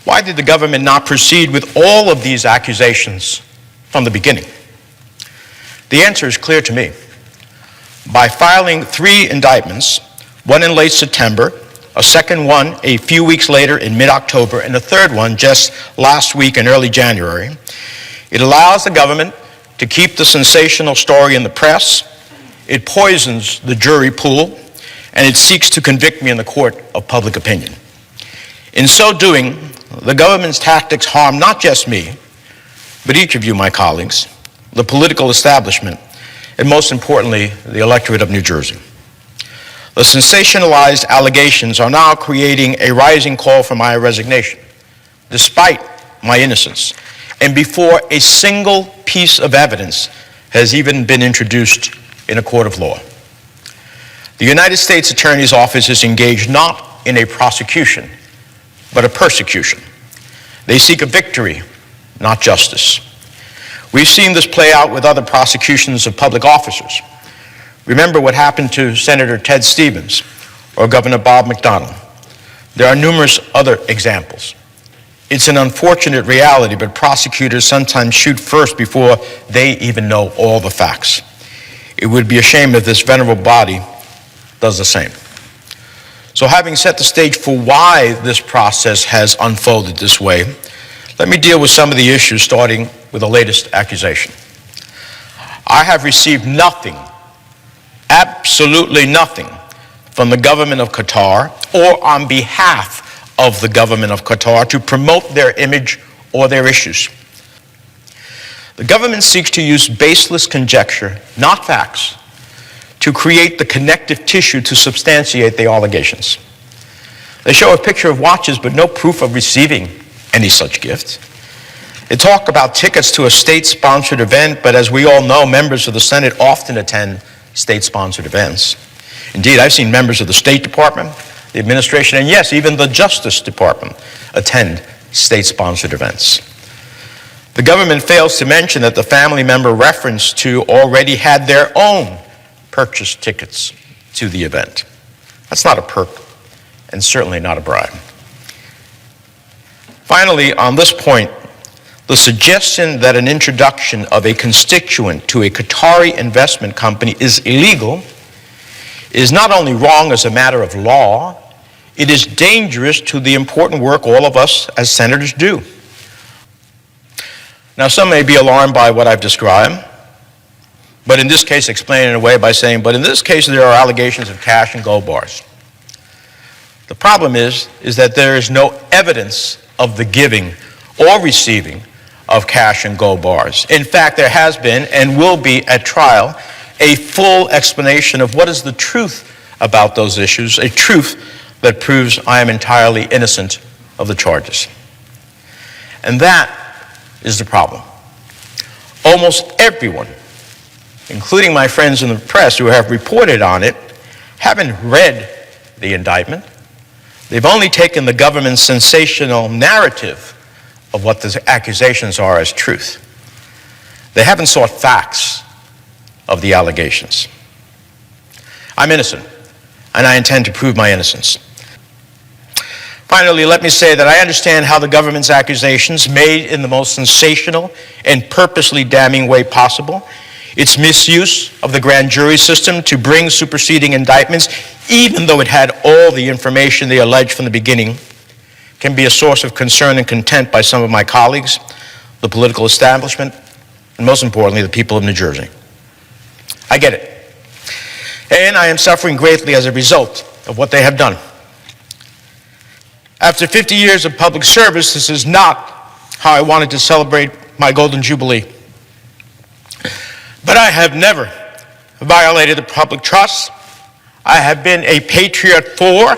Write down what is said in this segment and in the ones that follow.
Why did the government not proceed with all of these accusations from the beginning? The answer is clear to me. By filing 3 indictments, one in late September, a second one a few weeks later in mid-October, and a third one just last week in early January, it allows the government to keep the sensational story in the press, it poisons the jury pool, and it seeks to convict me in the court of public opinion. In so doing, the government's tactics harm not just me, but each of you, my colleagues, the political establishment, and most importantly, the electorate of New Jersey. The sensationalized allegations are now creating a rising call for my resignation, despite my innocence, and before a single piece of evidence has even been introduced in a court of law. The United States Attorney's Office is engaged not in a prosecution, but a persecution. They seek a victory, not justice. We've seen this play out with other prosecutions of public officers. Remember what happened to Senator Ted Stevens or Governor Bob McDonnell. There are numerous other examples. It's an unfortunate reality, but prosecutors sometimes shoot first before they even know all the facts. It would be a shame if this venerable body does the same. So having set the stage for why this process has unfolded this way, let me deal with some of the issues, starting with the latest accusation. I have received nothing, absolutely nothing, from the government of Qatar or on behalf of the government of Qatar to promote their image or their issues. The government seeks to use baseless conjecture, not facts, to create the connective tissue to substantiate the allegations. They show a picture of watches, but no proof of receiving any such gift. They talk about tickets to a state-sponsored event, but as we all know, members of the Senate often attend state-sponsored events. Indeed, I've seen members of the State Department, the administration, and yes, even the Justice Department attend state-sponsored events. The government fails to mention that the family member referenced to already had their own purchased tickets to the event. That's not a perk, and certainly not a bribe. Finally, on this point, the suggestion that an introduction of a constituent to a Qatari investment company is illegal is not only wrong as a matter of law, it is dangerous to the important work all of us as senators do. Now, some may be alarmed by what I've described, but in this case explain it away by saying, but in this case there are allegations of cash and gold bars. The problem is that there is no evidence of the giving or receiving of cash and gold bars. In fact, there has been and will be at trial a full explanation of what is the truth about those issues, a truth that proves I am entirely innocent of the charges. And that is the problem. Almost everyone, including my friends in the press who have reported on it, haven't read the indictment. They've only taken the government's sensational narrative of what the accusations are as truth. They haven't sought facts of the allegations. I'm innocent, and I intend to prove my innocence. Finally, let me say that I understand how the government's accusations, made in the most sensational and purposely damning way possible, its misuse of the grand jury system to bring superseding indictments, even though it had all the information they alleged from the beginning, can be a source of concern and contempt by some of my colleagues, the political establishment, and most importantly, the people of New Jersey. I get it. And I am suffering greatly as a result of what they have done. After 50 years of public service, this is not how I wanted to celebrate my Golden Jubilee. But I have never violated the public trust. I have been a patriot for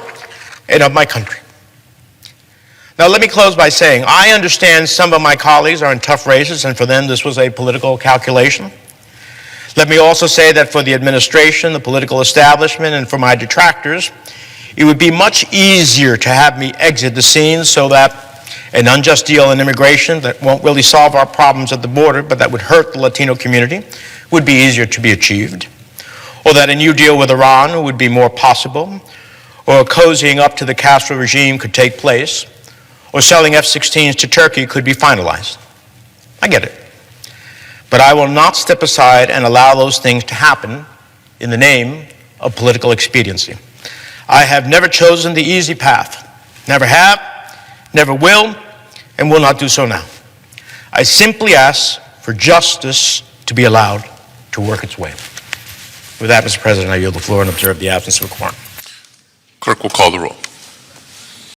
and of my country. Now, let me close by saying I understand some of my colleagues are in tough races, and for them this was a political calculation. Let me also say that for the administration, the political establishment, and for my detractors, it would be much easier to have me exit the scene so that an unjust deal in immigration that won't really solve our problems at the border, but that would hurt the Latino community, would be easier to be achieved, or that a new deal with Iran would be more possible, or cozying up to the Castro regime could take place, or selling F-16s to Turkey could be finalized. I get it. But I will not step aside and allow those things to happen in the name of political expediency. I have never chosen the easy path. Never have, never will, and will not do so now. I simply ask for justice to be allowed to work its way. With that, Mr. President, I yield the floor and observe the absence of a quorum. Clerk will call the roll.